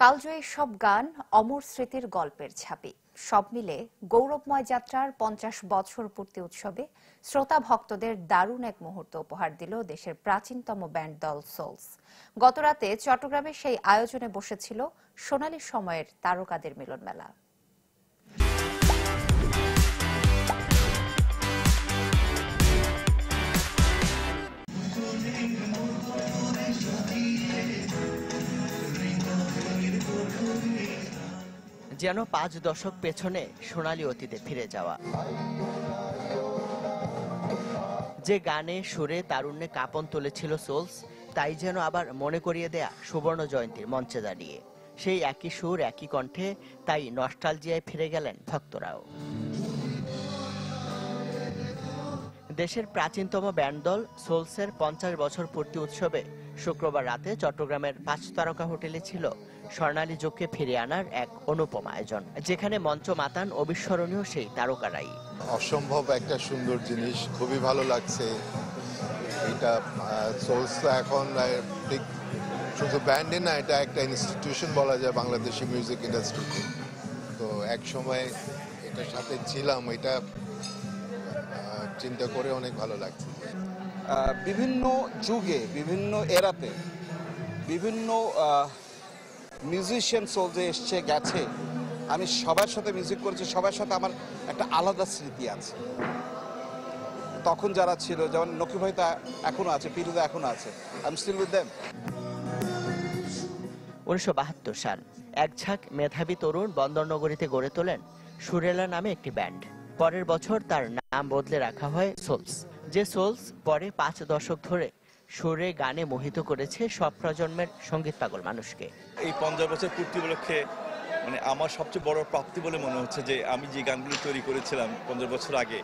কালজয়ী সব গান অমর স্মৃতির গল্পের ছাপি। সব মিলে গৌরবময় যাত্রার ৫০ বছর পূর্তি উৎসবে শ্রোতা ভক্তদের দারুণ এক মুহূর্ত উপহার দিল দেশের প্রাচীনতম ব্যান্ড দল সোলস। গতরাতে চট্টগ্রামে সেই আয়োজনে বসেছিল সোনালী সময়ের তারকাদের মিলনমেলা। যেন ৫ দশক পেছনে সোনালী অতীতে ফিরে যাওয়া। যে গানে সুরে তারুণ্যে কাঁপন তুলেছিল সোলস, তাই যেন আবার মনে করিয়ে দেয়া সুবর্ণ জয়ন্তীর মঞ্চে দাঁড়িয়ে। সেই একই সুর, একই কণ্ঠে, তাই নস্টালজিয়ায় ফিরে গেলেন ভক্তরাও। দেশের প্রাচীনতম ব্যান্ড দল সোলসের ৫০ বছর পূর্তি উৎসবে শুক্রবার রাতে চট্টগ্রামের ৫ তারকা হোটেলে ছিল স্বর্ণালী যুগকে ফিরিয়ে আনার এক অনুপম আয়োজন, যেখানে মঞ্চ মাতান অবিস্মরণীয় সেই তারকারাই। অসম্ভব একটা সুন্দর জিনিস, খুবই ভালো লাগছে। এটা সোলস এখন ঠিক শুধু ব্যান্ডে না, এটা একটা ইনস্টিটিউশন বলা যায় বাংলাদেশি মিউজিক ইন্ডাস্ট্রিতে। তো এক সময় এটার সাথে ছিলাম, এটা চিন্তা করে অনেক ভালো লাগছে। বিভিন্ন যুগে, বিভিন্ন এরাতে বিভিন্ন মিউজিশিয়ান সোলসে এসছে গেছে। আমি সবার সাথে মিউজিক করেছি, সবার সাথে আমার একটা আলাদা স্মৃতি আছে। তখন যারা ছিল, যেমন নকি ভাই তো এখনো আছে, পিরুদা এখনো আছে, I am still with them. ১৯৭২ সাল এক ঝাঁক মেধাবী তরুণ বন্দরনগরীতে গড়ে তোলেন সুরেলা নামে একটি ব্যান্ড। পরের বছর তার নাম বদলে রাখা হয় সোলস। যে সোলস পরে ৫ দশক ধরে সুরে গানে মোহিত করেছে সব প্রজন্মের সঙ্গীত পাগল মানুষকে। এই ৫০ বছর পূর্তি উপলক্ষে আমার সবচেয়ে বড় প্রাপ্তি বলে মনে হচ্ছে যে আমি যে গানগুলো তৈরি করেছিলাম ৫০ বছর আগে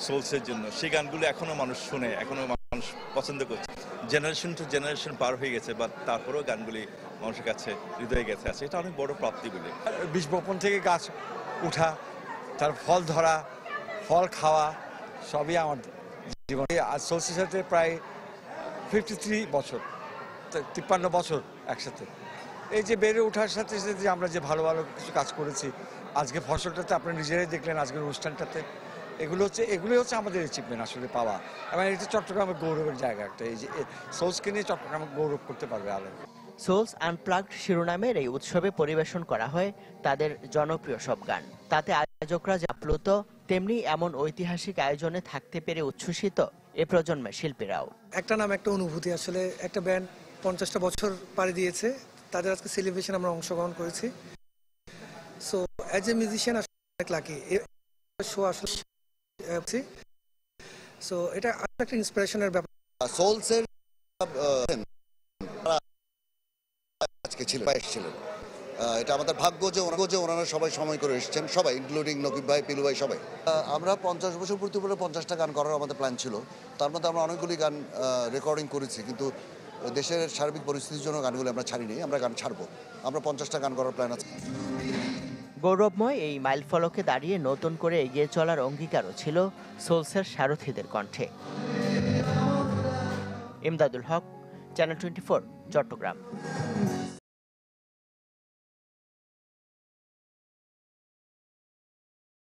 সোলসের জন্য, সেই গানগুলো এখনো মানুষ শুনে, এখনো মানুষ পছন্দ করছে। জেনারেশন টু জেনারেশন পার হয়ে গেছে, বা তারপরেও গানগুলি মানুষের কাছে হৃদয়ে গেছে আছে। এটা অনেক বড় প্রাপ্তি বলে। বীজ বপন থেকে গাছ উঠা, তার ফল ধরা, ফল খাওয়া, সবই আমার জীবনে। আর সোলসের সাথে প্রায় 53 বছর, 53 বছর একসাথে। এই যে বেড়ে ওঠার সাথে সাথে আমরা যে ভালো ভালো কিছু কাজ করেছি, আজকে ফসলটাতে আপনারা নিজেরাই দেখলেন, আজকের অনুষ্ঠানটাতে এগুলোই হচ্ছে আমাদের অ্যাচিভমেন্ট আসলে পাওয়া। এবং এটা চট্টগ্রামের গৌরবের জায়গা একটা। এই যে সোলসকে নিয়ে চট্টগ্রাম গৌরব করতে পারবে আরো। সোলস আনপ্লাগড শিরোনামের এই উৎসবে পরিবেশন করা হয় তাদের জনপ্রিয় সব গান। তাতে আয়োজকরা যা আপ্লুত, তেমনি এমন ঐতিহাসিক আয়োজনে থাকতে পেরে উচ্ছ্বসিত এ প্রজন্মের শিল্পীরাও। একটা নাম, একটা অনুভূতি। আসলে একটা ব্যান্ড ৫০টা বছর পাড়ি দিয়েছে, তাদের আজকে সেলিব্রেশন আমরা অংশগ্রহণ করেছি। সো অ্যাজ এ মিউজিশিয়ান আসলে অনেক লাকি শো আসলে। সো এটা একটা ইন্সপিরেশনের ব্যাপার। সোলসের আজকে ছিল, এসেছিলেন। এটা আমাদের ভাগ্য যে ওনারা সবাই সময় করে এসেছেন, সবাই ইনক্লুডিং নকিব ভাই, পিলু ভাই, সবাই। আমরা ৫০ বছর পূর্তি বলে ৫০টা গান করার আমাদের প্ল্যান ছিল। তার মধ্যে আমরা অনেকগুলি গান রেকর্ডিং করেছি, কিন্তু দেশের সার্বিক পরিস্থিতির জন্য গানগুলো আমরা ছাড়িনি। আমরা গান ছাড়বো, আমরা ৫০টা গান করার প্ল্যান আছে। গৌরবময় এই মাইলফলকে দাঁড়িয়ে নতুন করে এগিয়ে চলার অঙ্গীকারও ছিল সোলসের সারথীদের কণ্ঠে। ইমদাদুল হক, চ্যানেল 24, চট্টগ্রাম।